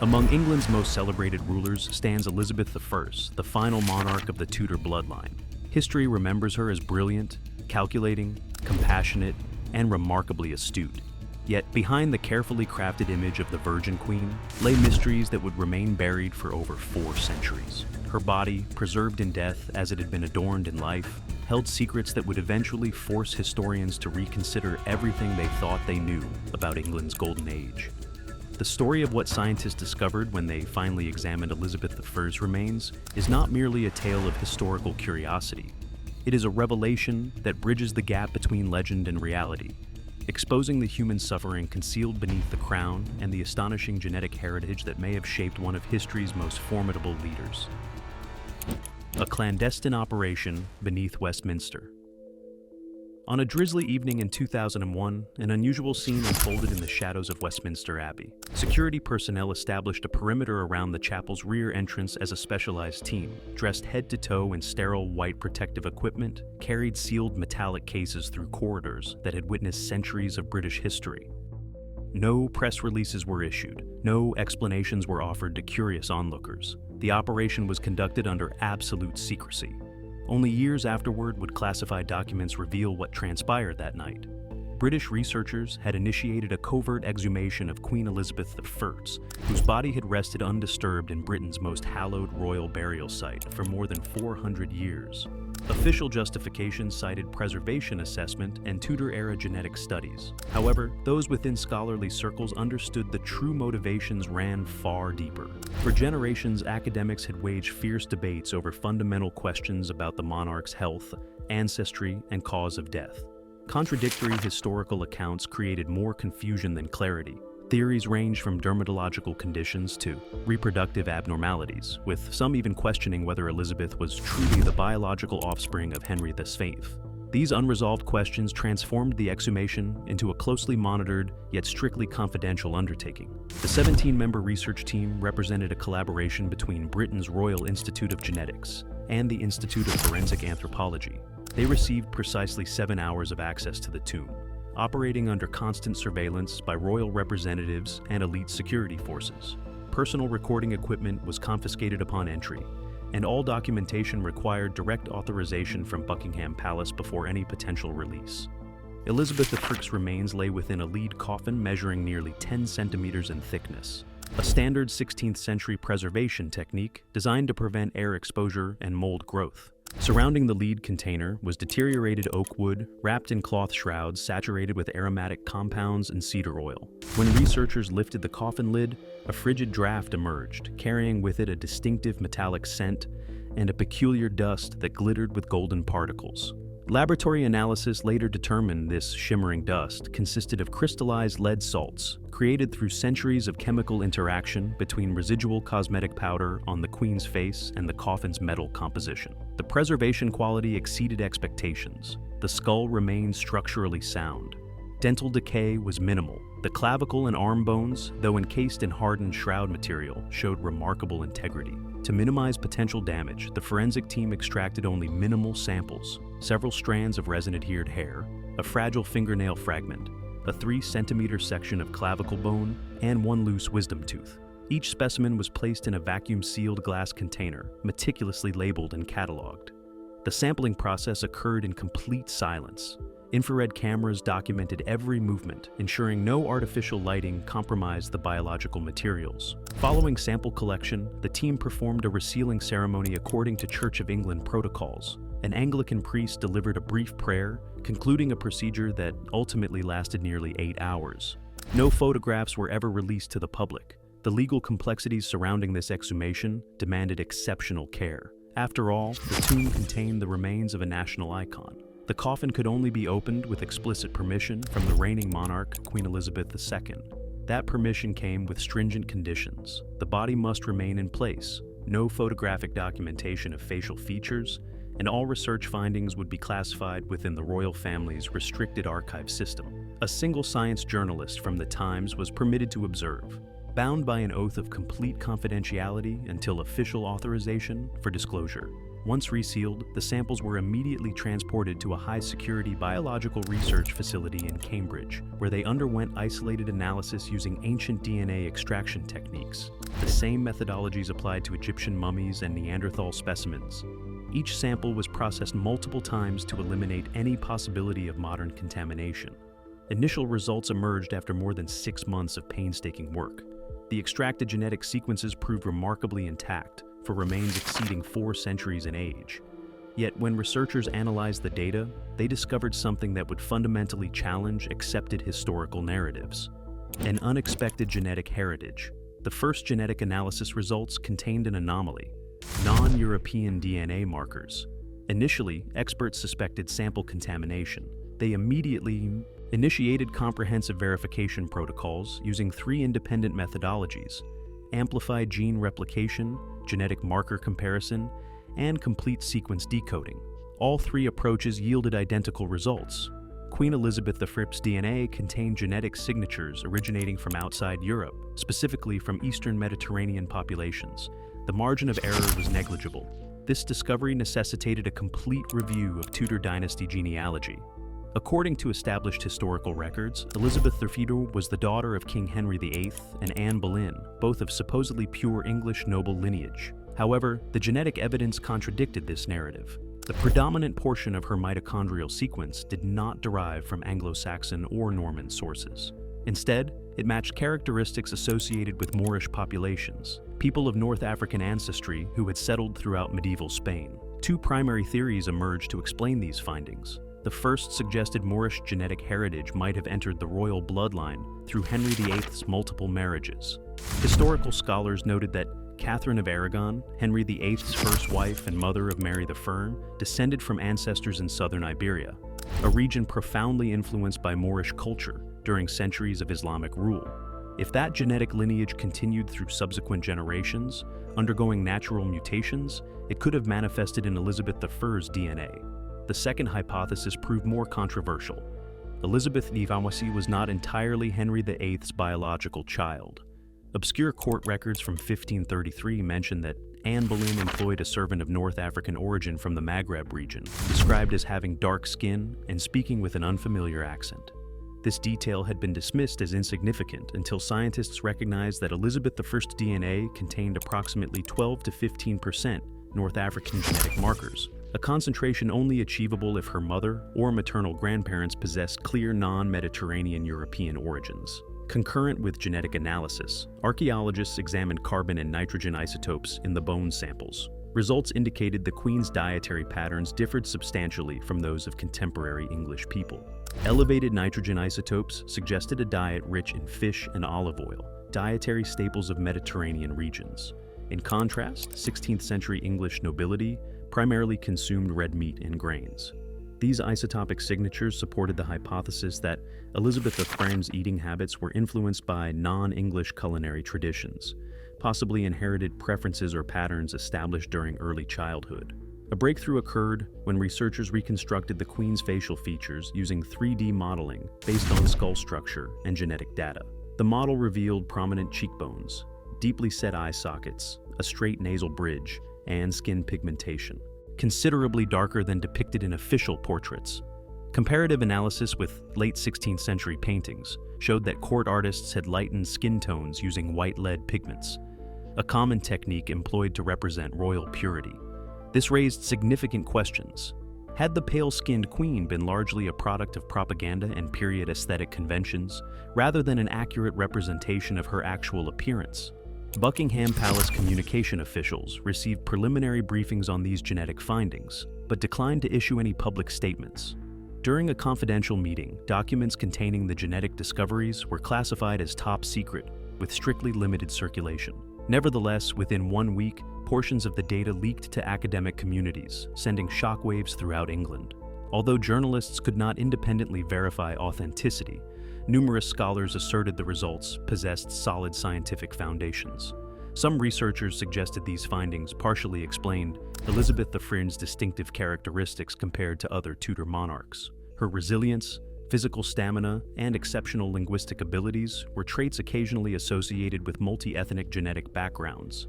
Among England's most celebrated rulers stands Elizabeth I, the final monarch of the Tudor bloodline. History remembers her as brilliant, calculating, compassionate, and remarkably astute. Yet behind the carefully crafted image of the Virgin Queen lay mysteries that would remain buried for over 4 centuries. Her body, preserved in death as it had been adorned in life, held secrets that would eventually force historians to reconsider everything they thought they knew about England's golden age. The story of what scientists discovered when they finally examined Elizabeth I's remains is not merely a tale of historical curiosity. It is a revelation that bridges the gap between legend and reality, exposing the human suffering concealed beneath the crown and the astonishing genetic heritage that may have shaped one of history's most formidable leaders. A clandestine operation beneath Westminster. On a drizzly evening in 2001, an unusual scene unfolded in the shadows of Westminster Abbey. Security personnel established a perimeter around the chapel's rear entrance as a specialized team, dressed head to toe in sterile white protective equipment, carried sealed metallic cases through corridors that had witnessed centuries of British history. No press releases were issued, no explanations were offered to curious onlookers. The operation was conducted under absolute secrecy. Only years afterward would classified documents reveal what transpired that night. British researchers had initiated a covert exhumation of Queen Elizabeth I, whose body had rested undisturbed in Britain's most hallowed royal burial site for more than 400 years. Official justifications cited preservation assessment and Tudor-era genetic studies. However, those within scholarly circles understood the true motivations ran far deeper. For generations, academics had waged fierce debates over fundamental questions about the monarch's health, ancestry, and cause of death. Contradictory historical accounts created more confusion than clarity. Theories range from dermatological conditions to reproductive abnormalities, with some even questioning whether Elizabeth was truly the biological offspring of Henry VIII. These unresolved questions transformed the exhumation into a closely monitored, yet strictly confidential undertaking. The 17-member research team represented a collaboration between Britain's Royal Institute of Genetics and the Institute of Forensic Anthropology. They received precisely 7 hours of access to the tomb, operating under constant surveillance by royal representatives and elite security forces. Personal recording equipment was confiscated upon entry, and all documentation required direct authorization from Buckingham Palace before any potential release. Elizabeth I's remains lay within a lead coffin measuring nearly 10 centimeters in thickness, a standard 16th century preservation technique designed to prevent air exposure and mold growth. Surrounding the lead container was deteriorated oak wood, wrapped in cloth shrouds saturated with aromatic compounds and cedar oil. When researchers lifted the coffin lid, a frigid draft emerged, carrying with it a distinctive metallic scent and a peculiar dust that glittered with golden particles. Laboratory analysis later determined this shimmering dust consisted of crystallized lead salts, created through centuries of chemical interaction between residual cosmetic powder on the Queen's face and the coffin's metal composition. The preservation quality exceeded expectations. The skull remained structurally sound. Dental decay was minimal. The clavicle and arm bones, though encased in hardened shroud material, showed remarkable integrity. To minimize potential damage, the forensic team extracted only minimal samples: several strands of resin-adhered hair, a fragile fingernail fragment, a 3-centimeter section of clavicle bone, and 1 loose wisdom tooth. Each specimen was placed in a vacuum-sealed glass container, meticulously labeled and cataloged. The sampling process occurred in complete silence. Infrared cameras documented every movement, ensuring no artificial lighting compromised the biological materials. Following sample collection, the team performed a resealing ceremony according to Church of England protocols. An Anglican priest delivered a brief prayer, concluding a procedure that ultimately lasted nearly 8 hours. No photographs were ever released to the public. The legal complexities surrounding this exhumation demanded exceptional care. After all, the tomb contained the remains of a national icon. The coffin could only be opened with explicit permission from the reigning monarch, Queen Elizabeth II. That permission came with stringent conditions. The body must remain in place, no photographic documentation of facial features, and all research findings would be classified within the royal family's restricted archive system. A single science journalist from the Times was permitted to observe, bound by an oath of complete confidentiality until official authorization for disclosure. Once resealed, the samples were immediately transported to a high-security biological research facility in Cambridge, where they underwent isolated analysis using ancient DNA extraction techniques, the same methodologies applied to Egyptian mummies and Neanderthal specimens. Each sample was processed multiple times to eliminate any possibility of modern contamination. Initial results emerged after more than 6 months of painstaking work. The extracted genetic sequences proved remarkably intact, for remains exceeding 4 centuries in age. Yet when researchers analyzed the data, they discovered something that would fundamentally challenge accepted historical narratives: an unexpected genetic heritage. The first genetic analysis results contained an anomaly: non-European DNA markers. Initially, experts suspected sample contamination. They immediately initiated comprehensive verification protocols using 3 independent methodologies: amplified gene replication, genetic marker comparison, and complete sequence decoding. All 3 approaches yielded identical results. Queen Elizabeth I's DNA contained genetic signatures originating from outside Europe, specifically from Eastern Mediterranean populations. The margin of error was negligible. This discovery necessitated a complete review of Tudor dynasty genealogy. According to established historical records, Elizabeth the Tudor was the daughter of King Henry VIII and Anne Boleyn, both of supposedly pure English noble lineage. However, the genetic evidence contradicted this narrative. The predominant portion of her mitochondrial sequence did not derive from Anglo-Saxon or Norman sources. Instead, it matched characteristics associated with Moorish populations, people of North African ancestry who had settled throughout medieval Spain. 2 primary theories emerged to explain these findings. The first suggested Moorish genetic heritage might have entered the royal bloodline through Henry VIII's multiple marriages. Historical scholars noted that Catherine of Aragon, Henry VIII's first wife and mother of Mary the Fern, descended from ancestors in southern Iberia, a region profoundly influenced by Moorish culture during centuries of Islamic rule. If that genetic lineage continued through subsequent generations, undergoing natural mutations, it could have manifested in Elizabeth I's DNA. The second hypothesis proved more controversial. Elizabeth was not entirely Henry VIII's biological child. Obscure court records from 1533 mention that Anne Boleyn employed a servant of North African origin from the Maghreb region, described as having dark skin and speaking with an unfamiliar accent. This detail had been dismissed as insignificant until scientists recognized that Elizabeth I's DNA contained approximately 12 to 15% North African genetic markers, a concentration only achievable if her mother or maternal grandparents possessed clear non-Mediterranean European origins. Concurrent with genetic analysis, archaeologists examined carbon and nitrogen isotopes in the bone samples. Results indicated the Queen's dietary patterns differed substantially from those of contemporary English people. Elevated nitrogen isotopes suggested a diet rich in fish and olive oil, dietary staples of Mediterranean regions. In contrast, 16th century English nobility primarily consumed red meat and grains. These isotopic signatures supported the hypothesis that Elizabeth I's eating habits were influenced by non-English culinary traditions, possibly inherited preferences or patterns established during early childhood. A breakthrough occurred when researchers reconstructed the Queen's facial features using 3D modeling based on skull structure and genetic data. The model revealed prominent cheekbones, deeply set eye sockets, a straight nasal bridge, and skin pigmentation, considerably darker than depicted in official portraits. Comparative analysis with late 16th century paintings showed that court artists had lightened skin tones using white lead pigments, a common technique employed to represent royal purity. This raised significant questions. Had the pale-skinned queen been largely a product of propaganda and period aesthetic conventions, rather than an accurate representation of her actual appearance? Buckingham Palace communication officials received preliminary briefings on these genetic findings, but declined to issue any public statements. During a confidential meeting, documents containing the genetic discoveries were classified as top secret, with strictly limited circulation. Nevertheless, within 1 week, portions of the data leaked to academic communities, sending shockwaves throughout England. Although journalists could not independently verify authenticity, numerous scholars asserted the results possessed solid scientific foundations. Some researchers suggested these findings partially explained Elizabeth I's distinctive characteristics compared to other Tudor monarchs. Her resilience, physical stamina, and exceptional linguistic abilities were traits occasionally associated with multi-ethnic genetic backgrounds.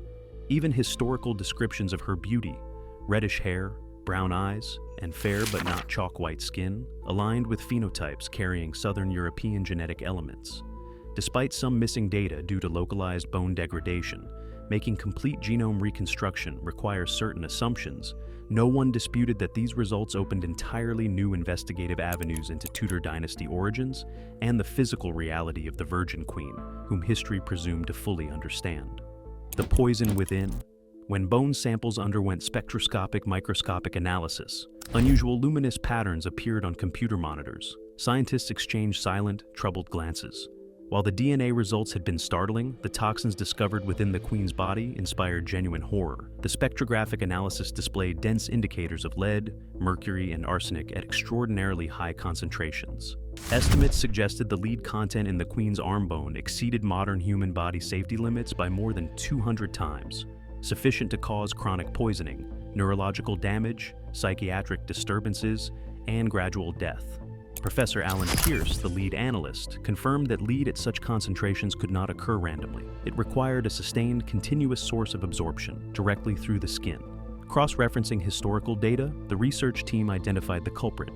Even historical descriptions of her beauty, reddish hair, brown eyes, and fair but not chalk-white skin, aligned with phenotypes carrying Southern European genetic elements. Despite some missing data due to localized bone degradation, making complete genome reconstruction requires certain assumptions, no one disputed that these results opened entirely new investigative avenues into Tudor dynasty origins and the physical reality of the Virgin Queen, whom history presumed to fully understand. The poison within. When bone samples underwent spectroscopic microscopic analysis, unusual luminous patterns appeared on computer monitors. Scientists exchanged silent, troubled glances. While the DNA results had been startling, the toxins discovered within the Queen's body inspired genuine horror. The spectrographic analysis displayed dense indicators of lead, mercury, and arsenic at extraordinarily high concentrations. Estimates suggested the lead content in the Queen's arm bone exceeded modern human body safety limits by more than 200 times, sufficient to cause chronic poisoning, neurological damage, psychiatric disturbances, and gradual death. Professor Alan Pierce, the lead analyst, confirmed that lead at such concentrations could not occur randomly. It required a sustained, continuous source of absorption, directly through the skin. Cross-referencing historical data, the research team identified the culprit: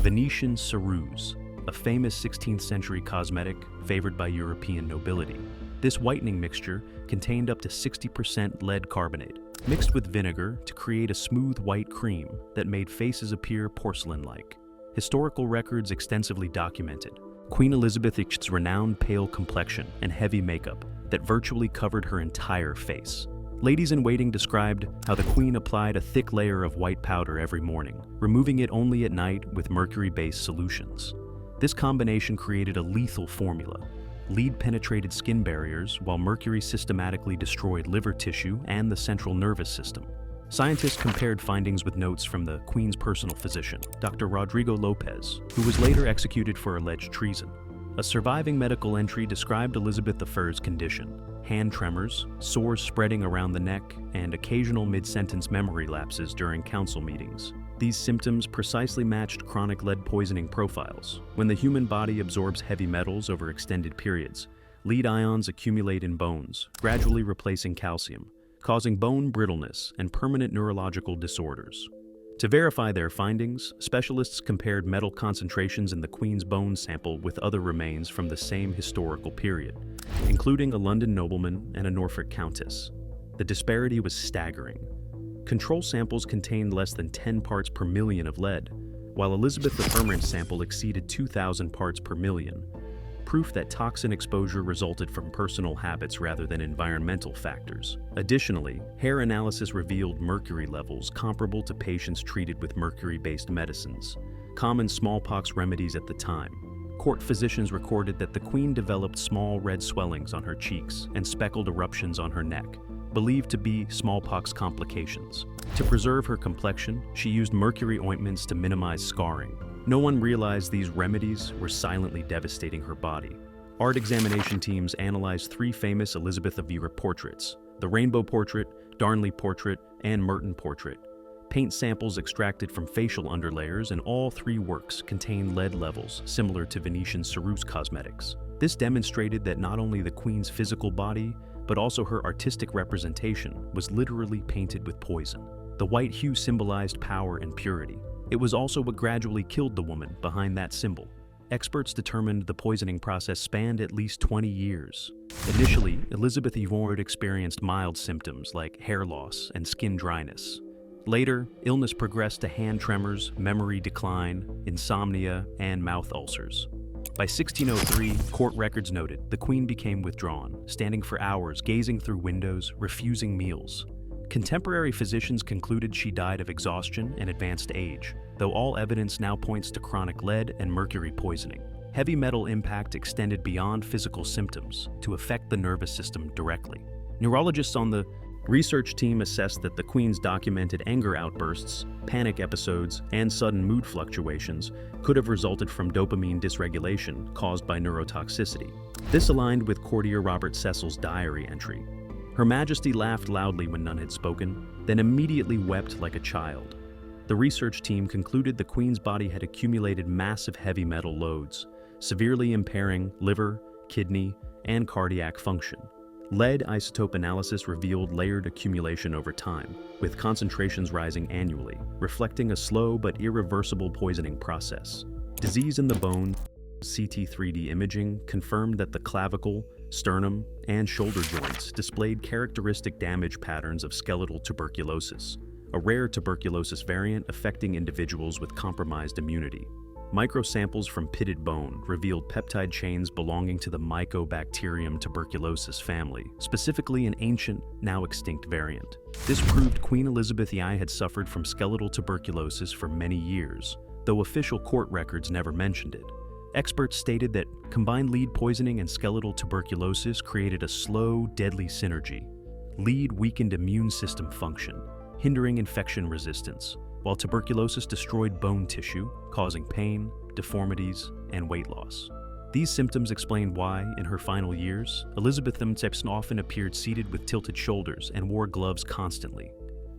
Venetian ceruse, a famous 16th century cosmetic favored by European nobility. This whitening mixture contained up to 60% lead carbonate, mixed with vinegar to create a smooth white cream that made faces appear porcelain-like. Historical records extensively documented Queen Elizabeth's renowned pale complexion and heavy makeup that virtually covered her entire face. Ladies-in-waiting described how the Queen applied a thick layer of white powder every morning, removing it only at night with mercury-based solutions. This combination created a lethal formula. Lead penetrated skin barriers, while mercury systematically destroyed liver tissue and the central nervous system. Scientists compared findings with notes from the Queen's personal physician, Dr. Rodrigo Lopez, who was later executed for alleged treason. A surviving medical entry described Elizabeth I's condition: hand tremors, sores spreading around the neck, and occasional mid-sentence memory lapses during council meetings. These symptoms precisely matched chronic lead poisoning profiles. When the human body absorbs heavy metals over extended periods, lead ions accumulate in bones, gradually replacing calcium, causing bone brittleness and permanent neurological disorders. To verify their findings, specialists compared metal concentrations in the Queen's bone sample with other remains from the same historical period, including a London nobleman and a Norfolk countess. The disparity was staggering. Control samples contained less than 10 parts per million of lead, while Elizabeth I's sample exceeded 2,000 parts per million, proof that toxin exposure resulted from personal habits rather than environmental factors. Additionally, hair analysis revealed mercury levels comparable to patients treated with mercury-based medicines, common smallpox remedies at the time. Court physicians recorded that the Queen developed small red swellings on her cheeks and speckled eruptions on her neck, believed to be smallpox complications. To preserve her complexion, she used mercury ointments to minimize scarring. No one realized these remedies were silently devastating her body. Art examination teams analyzed 3 famous Elizabeth portraits: the Rainbow Portrait, Darnley Portrait, and Merton Portrait. Paint samples extracted from facial underlayers in all 3 works contained lead levels similar to Venetian ceruse cosmetics. This demonstrated that not only the Queen's physical body, but also her artistic representation was literally painted with poison. The white hue symbolized power and purity. It was also what gradually killed the woman behind that symbol. Experts determined the poisoning process spanned at least 20 years. Initially, Elizabeth experienced mild symptoms like hair loss and skin dryness. Later, illness progressed to hand tremors, memory decline, insomnia, and mouth ulcers. By 1603, court records noted the Queen became withdrawn, standing for hours, gazing through windows, refusing meals. Contemporary physicians concluded she died of exhaustion and advanced age, though all evidence now points to chronic lead and mercury poisoning. Heavy metal impact extended beyond physical symptoms to affect the nervous system directly. Neurologists on the research team assessed that the Queen's documented anger outbursts, panic episodes, and sudden mood fluctuations could have resulted from dopamine dysregulation caused by neurotoxicity. This aligned with courtier Robert Cecil's diary entry. Her Majesty laughed loudly when none had spoken, then immediately wept like a child. The research team concluded the Queen's body had accumulated massive heavy metal loads, severely impairing liver, kidney, and cardiac function. Lead isotope analysis revealed layered accumulation over time, with concentrations rising annually, reflecting a slow but irreversible poisoning process. Disease in the bone, CT-3D imaging confirmed that the clavicle, sternum, and shoulder joints displayed characteristic damage patterns of skeletal tuberculosis, a rare tuberculosis variant affecting individuals with compromised immunity. Microsamples from pitted bone revealed peptide chains belonging to the Mycobacterium tuberculosis family, specifically an ancient, now extinct variant. This proved Queen Elizabeth II had suffered from skeletal tuberculosis for many years, though official court records never mentioned it. Experts stated that combined lead poisoning and skeletal tuberculosis created a slow, deadly synergy. Lead weakened immune system function, hindering infection resistance, while tuberculosis destroyed bone tissue, causing pain, deformities, and weight loss. These symptoms explain why, in her final years, Elizabeth II often appeared seated with tilted shoulders and wore gloves constantly.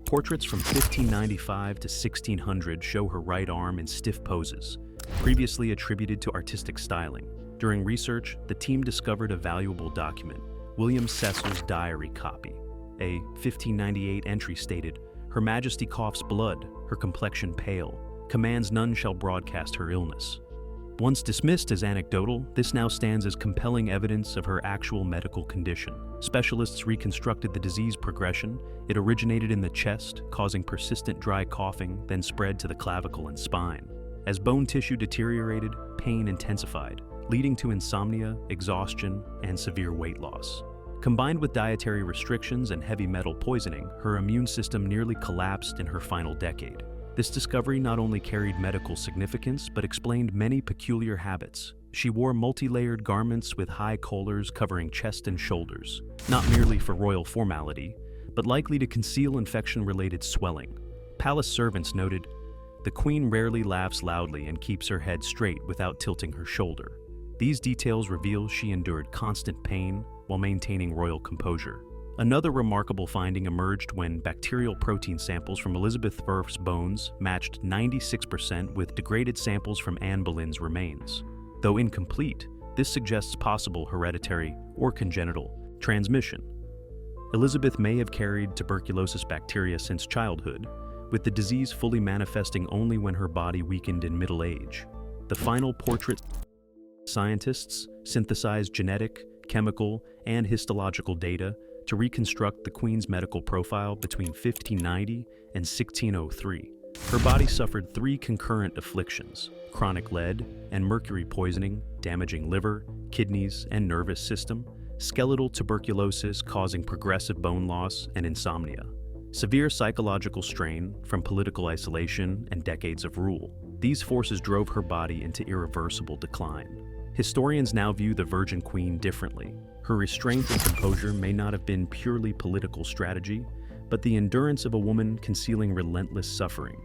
Portraits from 1595 to 1600 show her right arm in stiff poses, previously attributed to artistic styling. During research, the team discovered a valuable document, William Cecil's diary copy. A 1598 entry stated, "Her Majesty coughs blood, her complexion pale, commands none shall broadcast her illness." Once dismissed as anecdotal, this now stands as compelling evidence of her actual medical condition. Specialists reconstructed the disease progression. It originated in the chest, causing persistent dry coughing, then spread to the clavicle and spine. As bone tissue deteriorated, pain intensified, leading to insomnia, exhaustion, and severe weight loss. Combined with dietary restrictions and heavy metal poisoning, her immune system nearly collapsed in her final decade. This discovery not only carried medical significance, but explained many peculiar habits. She wore multi-layered garments with high collars covering chest and shoulders, not merely for royal formality, but likely to conceal infection-related swelling. Palace servants noted, "The Queen rarely laughs loudly and keeps her head straight without tilting her shoulder." These details reveal she endured constant pain while maintaining royal composure. Another remarkable finding emerged when bacterial protein samples from Elizabeth I's bones matched 96% with degraded samples from Anne Boleyn's remains. Though incomplete, this suggests possible hereditary or congenital transmission. Elizabeth may have carried tuberculosis bacteria since childhood, with the disease fully manifesting only when her body weakened in middle age. The final portrait scientists synthesized genetic, chemical, and histological data to reconstruct the Queen's medical profile between 1590 and 1603. Her body suffered 3 concurrent afflictions: chronic lead and mercury poisoning, damaging liver, kidneys, and nervous system, skeletal tuberculosis causing progressive bone loss and insomnia, severe psychological strain from political isolation and decades of rule. These forces drove her body into irreversible decline. Historians now view the Virgin Queen differently. Her restraint and composure may not have been purely political strategy, but the endurance of a woman concealing relentless suffering.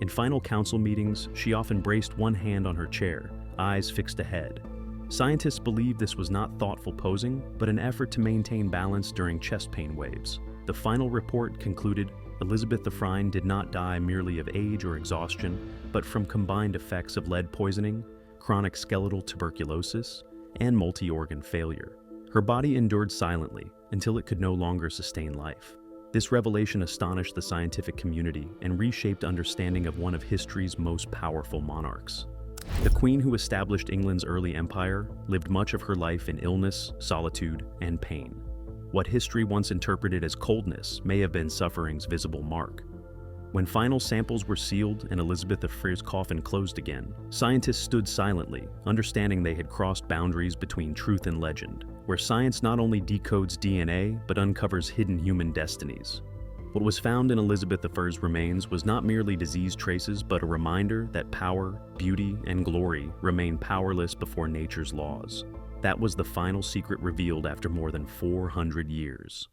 In final council meetings, she often braced one hand on her chair, eyes fixed ahead. Scientists believe this was not thoughtful posing, but an effort to maintain balance during chest pain waves. The final report concluded Elizabeth I did not die merely of age or exhaustion, but from combined effects of lead poisoning, chronic skeletal tuberculosis, and multi-organ failure. Her body endured silently until it could no longer sustain life. This revelation astonished the scientific community and reshaped understanding of one of history's most powerful monarchs. The Queen who established England's early empire lived much of her life in illness, solitude, and pain. What history once interpreted as coldness may have been suffering's visible mark. When final samples were sealed and Elizabeth I's coffin closed again, scientists stood silently, understanding they had crossed boundaries between truth and legend, where science not only decodes DNA, but uncovers hidden human destinies. What was found in Elizabeth I's remains was not merely disease traces, but a reminder that power, beauty, and glory remain powerless before nature's laws. That was the final secret revealed after more than 400 years.